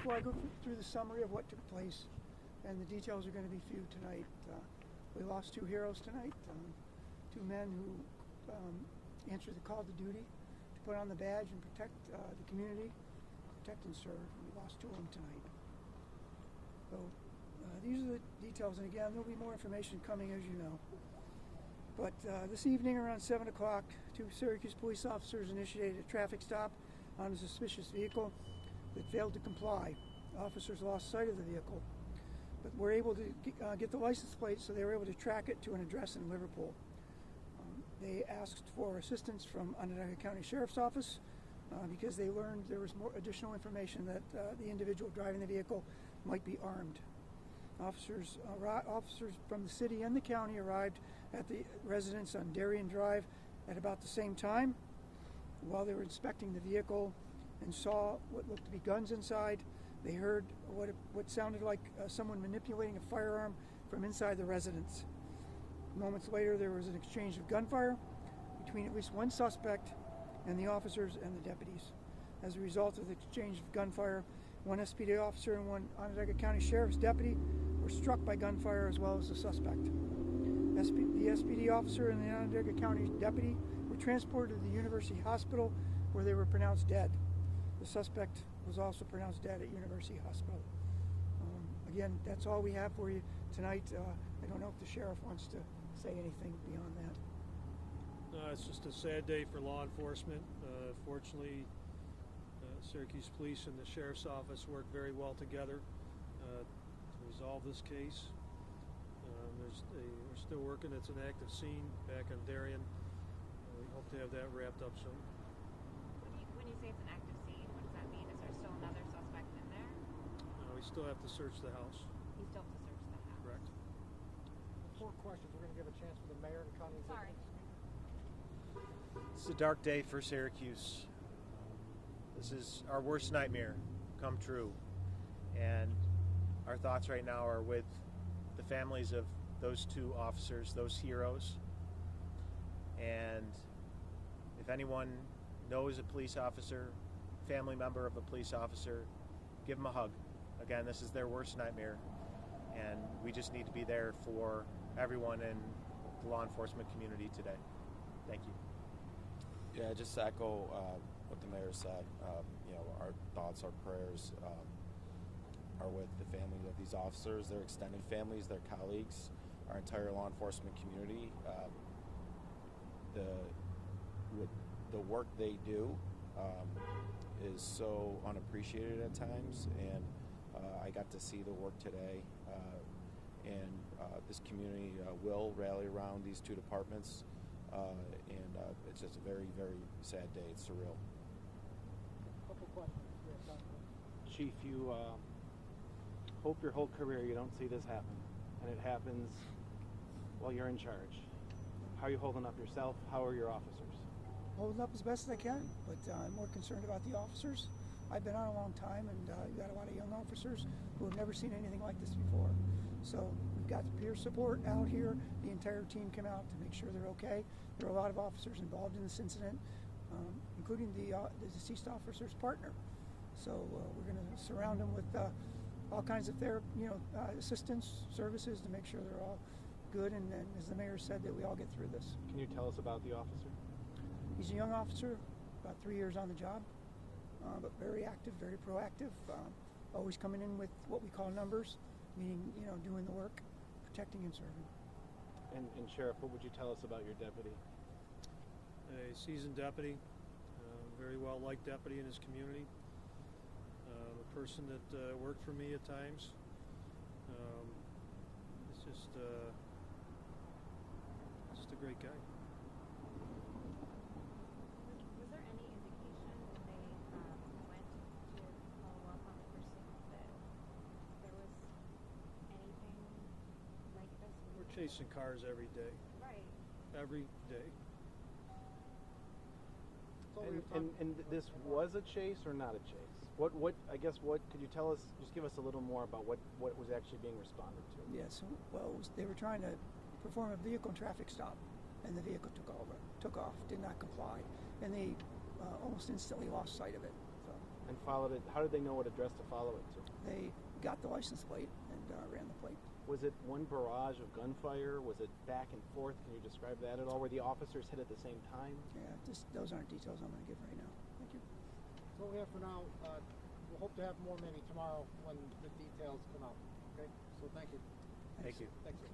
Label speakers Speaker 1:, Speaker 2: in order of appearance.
Speaker 1: before I go through the summary of what took place, and the details are going to be few tonight, we lost two heroes tonight, two men who answered the call to duty to put on the badge and protect the community, protect and serve. We lost two of them tonight. So these are the details, and again, there'll be more information coming, as you know. But this evening around 7 o'clock, two Syracuse police officers initiated a traffic stop on a suspicious vehicle that failed to comply. Officers lost sight of the vehicle, but were able to get the license plate, so they were able to track it to an address in Liverpool. They asked for assistance from Onondaga County Sheriff's Office because they learned there was more additional information that the individual driving the vehicle might be armed. Officers from the city and the county arrived at the residence on Darien Drive at about the same time. While they were inspecting the vehicle and saw what looked to be guns inside, they heard what sounded like someone manipulating a firearm from inside the residence. Moments later, there was an exchange of gunfire between at least one suspect and the officers and the deputies. As a result of the exchange of gunfire, one SPD officer and one Onondaga County Sheriff's deputy were struck by gunfire, as well as the suspect. The SPD officer and the Onondaga County deputy were transported to the University Hospital, where they were pronounced dead. The suspect was also pronounced dead at University Hospital. Again, that's all we have for you tonight. I don't know if the sheriff wants to say anything beyond that.
Speaker 2: No, it's just a sad day for law enforcement. Fortunately, Syracuse Police and the Sheriff's Office worked very well together to resolve this case. We're still working. It's an active scene back on Darien. We hope to have that wrapped up soon.
Speaker 3: When you say it's an active scene, what does that mean? Is there still another suspect in there?
Speaker 2: We still have to search the house.
Speaker 3: You still have to search the house.
Speaker 2: Correct.
Speaker 4: 4 questions. We're going to give a chance for the mayor and county executive.
Speaker 3: Sorry.
Speaker 5: It's a dark day for Syracuse. This is our worst nightmare come true. And our thoughts right now are with the families of those two officers, those heroes. And if anyone knows a police officer, family member of a police officer, give them a hug. Again, this is their worst nightmare. And we just need to be there for everyone in the law enforcement community today. Thank you.
Speaker 6: Yeah, just to echo what the mayor said. Our thoughts, our prayers are with the families of these officers, their extended families, their colleagues, our entire law enforcement community. The work they do is so unappreciated at times, and I got to see the work today. And this community will rally around these two departments. And it's just a very, very sad day. It's surreal.
Speaker 4: Couple questions.
Speaker 7: Chief, you hope your whole career you don't see this happen, and it happens while you're in charge. How are you holding up yourself? How are your officers?
Speaker 1: Holding up as best as I can, but I'm more concerned about the officers. I've been on a long time, and you've got a lot of young officers who have never seen anything like this before. So we've got the peer support out here. The entire team came out to make sure they're okay. There are a lot of officers involved in this incident, including the deceased officer's partner. So we're going to surround them with all kinds of assistance services to make sure they're all good. And as the mayor said, that we all get through this.
Speaker 7: Can you tell us about the officer?
Speaker 1: He's a young officer, about 3 years on the job. But very active, very proactive, always coming in with what we call numbers, meaning, doing the work, protecting and serving.
Speaker 7: And Sheriff, what would you tell us about your deputy?
Speaker 2: A seasoned deputy, very well-liked deputy in his community, a person that worked for me at times. It's just a great guy.
Speaker 3: Was there any indication when they went to follow up on the person that there was anything like this?
Speaker 2: We're chasing cars every day.
Speaker 3: Right.
Speaker 2: Every day.
Speaker 7: And this was a chase or not a chase? What could you tell us, just give us a little more about what was actually being responded to?
Speaker 1: Yes, well, they were trying to perform a vehicle and traffic stop, and the vehicle took off, did not comply, and they almost instantly lost sight of it. So
Speaker 7: And followed it. How did they know what address to follow it to?
Speaker 1: They got the license plate and ran the plate.
Speaker 7: Was it one barrage of gunfire? Was it back and forth? Can you describe that at all? Were the officers hit at the same time?
Speaker 1: Yeah, just those aren't details I'm going to give right now. Thank you.
Speaker 4: That's all we have for now. We'll hope to have more maybe tomorrow when the details come out. Okay? So thank you.
Speaker 5: Thank you.
Speaker 4: Thank you.